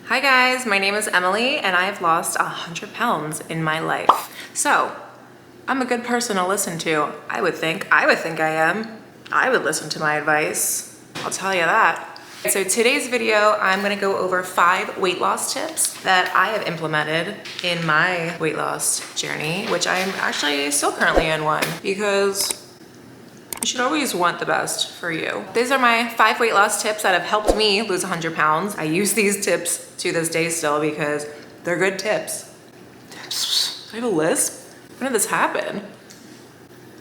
Hi guys, my name is Emily and I have lost 100 pounds in my life. So, I'm a good person to listen to. I would think I am. I would listen to my advice. I'll tell you that. So today's video, I'm gonna go over 5 weight loss tips that I have implemented in my weight loss journey, which I'm actually still currently in one because you should always want the best for you. These are my 5 weight loss tips that have helped me lose 100 pounds. I use these tips to this day still because they're good tips. I have a lisp? When did this happen?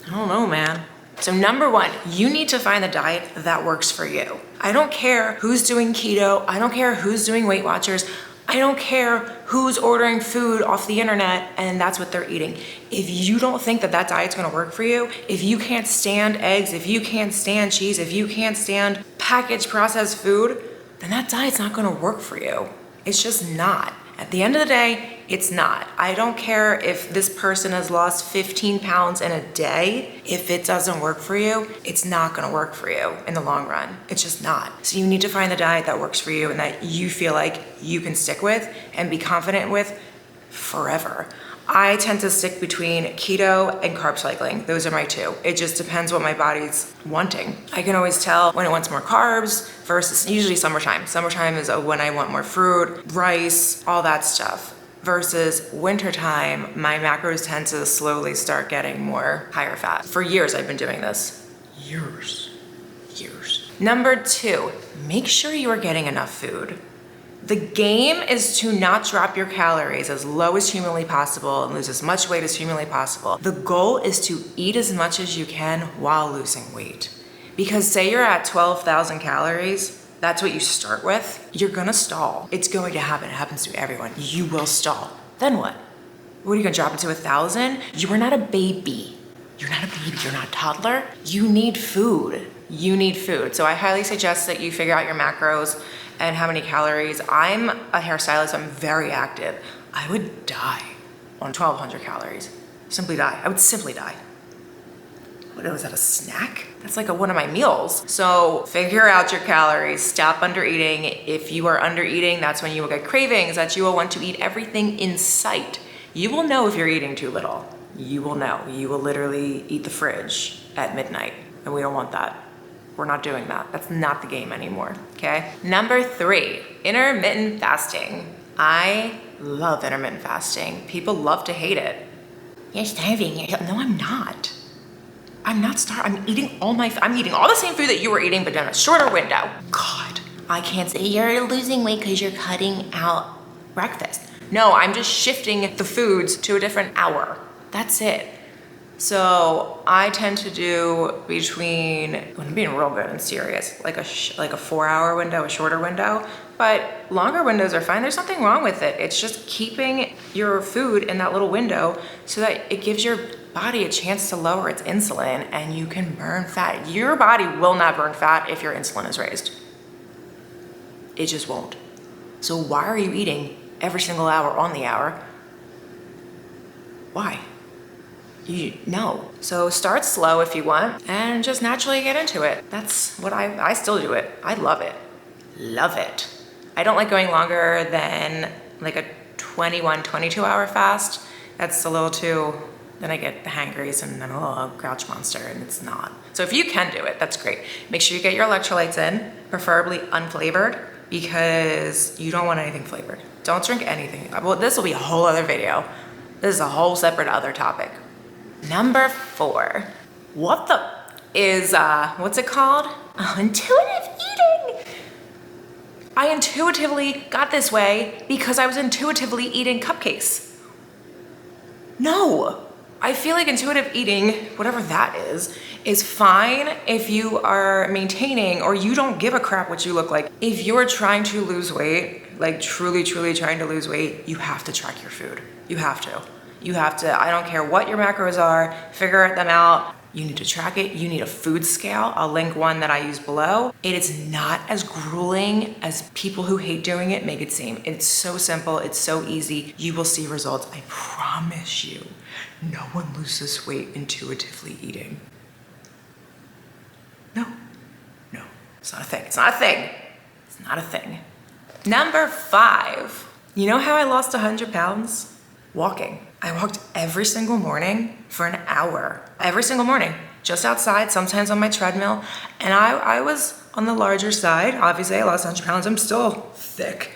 I don't know, man. So number 1, you need to find the diet that works for you. I don't care who's doing keto. I don't care who's doing Weight Watchers. I don't care who's ordering food off the internet and that's what they're eating. If you don't think that that diet's gonna work for you, if you can't stand eggs, if you can't stand cheese, if you can't stand packaged processed food, then that diet's not gonna work for you. It's just not. At the end of the day, it's not. I don't care if this person has lost 15 pounds in a day. If it doesn't work for you, it's not gonna work for you in the long run. It's just not. So you need to find the diet that works for you and that you feel like you can stick with and be confident with forever. I tend to stick between keto and carb cycling. Those are my 2. It just depends what my body's wanting. I can always tell when it wants more carbs versus usually summertime. Summertime is when I want more fruit, rice, all that stuff. Versus wintertime, my macros tend to slowly start getting more higher fat. For years I've been doing this. Years. Number 2, make sure you are getting enough food. The game is to not drop your calories as low as humanly possible and lose as much weight as humanly possible. The goal is to eat as much as you can while losing weight. Because say you're at 12,000 calories, that's what you start with, you're gonna stall. It's going to happen, it happens to everyone. You will stall. Then what? What are you gonna drop it to 1,000? You are not a baby. You're not a baby, you're not a toddler. You need food. You need food. So I highly suggest that you figure out your macros and how many calories. I'm a hairstylist, I'm very active. I would die on 1,200 calories. Simply die, I would simply die. What was that, a snack? That's like one of my meals. So figure out your calories, stop under eating. If you are under eating, that's when you will get cravings, that you will want to eat everything in sight. You will know if you're eating too little. You will know, you will literally eat the fridge at midnight and we don't want that. We're not doing that. That's not the game anymore, okay? Number 3, intermittent fasting. I love intermittent fasting. People love to hate it. You're starving. No, I'm not. I'm not starving. I'm eating all the same food that you were eating, but in a shorter window. God, I can't say you're losing weight because you're cutting out breakfast. No, I'm just shifting the foods to a different hour. That's it. So I tend to do between, when I'm being real good and serious, like a 4-hour window, a shorter window, but longer windows are fine. There's nothing wrong with it. It's just keeping your food in that little window so that it gives your body a chance to lower its insulin and you can burn fat. Your body will not burn fat if your insulin is raised. It just won't. So why are you eating every single hour on the hour? Why? No. So start slow if you want and just naturally get into it. That's what I still do it. I love it. Love it. I don't like going longer than like a 21, 22 hour fast. That's a little too, then I get the hangries and then a grouch monster and it's not. So if you can do it, that's great. Make sure you get your electrolytes in, preferably unflavored because you don't want anything flavored. Don't drink anything. Well, this will be a whole other video. This is a whole separate other topic. Number 4, what the is, what's it called? Oh, intuitive eating. I intuitively got this way because I was intuitively eating cupcakes. No, I feel like intuitive eating, whatever that is fine if you are maintaining or you don't give a crap what you look like. If you're trying to lose weight, like truly trying to lose weight, you have to track your food. You have to. You have to, I don't care what your macros are, figure them out. You need to track it. You need a food scale. I'll link one that I use below. It is not as grueling as people who hate doing it make it seem. It's so simple. It's so easy. You will see results. I promise you. No one loses weight intuitively eating. No. It's not a thing. It's not a thing. It's not a thing. Number 5. You know how I lost 100 pounds? Walking. I walked every single morning for an hour. Every single morning. Just outside, sometimes on my treadmill. And I was on the larger side. Obviously, I lost 100 pounds. I'm still thick.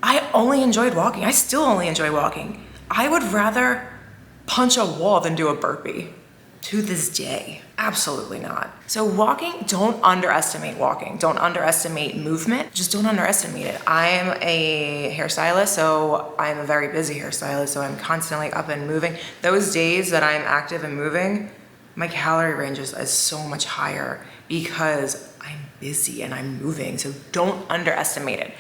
I only enjoyed walking. I still only enjoy walking. I would rather punch a wall than do a burpee. To this day, absolutely not. So walking, don't underestimate walking. Don't underestimate movement. Just don't underestimate it. I'm a hairstylist, so I'm a very busy hairstylist, so I'm constantly up and moving. Those days that I'm active and moving, my calorie range is so much higher because I'm busy and I'm moving, so don't underestimate it.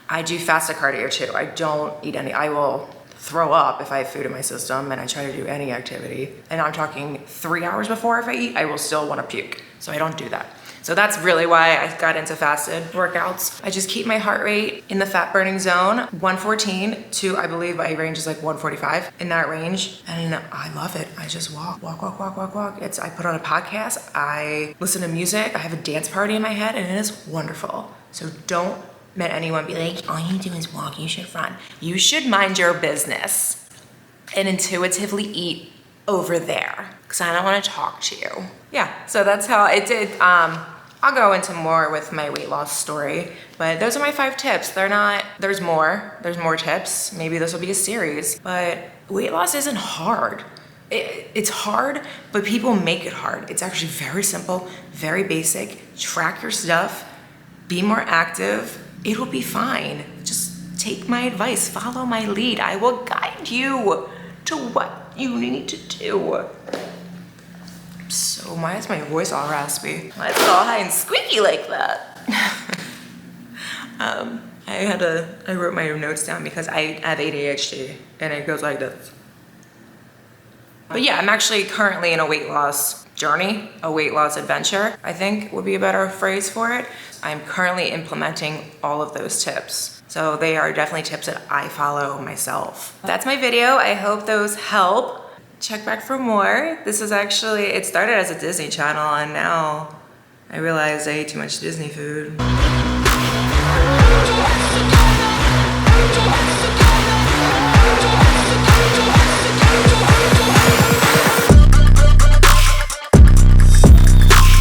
I do fasted cardio too. I don't eat any, I will throw up if I have food in my system, and I try to do any activity. And I'm talking 3 hours before if I eat, I will still want to puke. So I don't do that. So that's really why I got into fasted workouts. I just keep my heart rate in the fat burning zone, 114 to, I believe my range is like 145, in that range. And I love it. I just walk. I put on a podcast, I listen to music, I have a dance party in my head, and it is wonderful. So don't let anyone be like, all you do is walk, you should run. You should mind your business and intuitively eat over there, because I don't want to talk to you. Yeah, so that's how I did. I'll go into more with my weight loss story, but those are my 5 tips. There's more tips. Maybe this will be a series, but weight loss isn't hard. It's hard, but people make it hard. It's actually very simple, very basic. Track your stuff, be more active. It'll be fine. Just take my advice, follow my lead. I will guide you to what you need to do. So why is my voice all raspy? Why is it all high and squeaky like that? I wrote my notes down because I have ADHD and it goes like this. But yeah, I'm actually currently in a weight loss journey, a weight loss adventure, I think would be a better phrase for it. I'm currently implementing all of those tips. So they are definitely tips that I follow myself. That's my video. I hope those help. Check back for more. This is actually, it started as a Disney channel and now I realize I ate too much Disney food.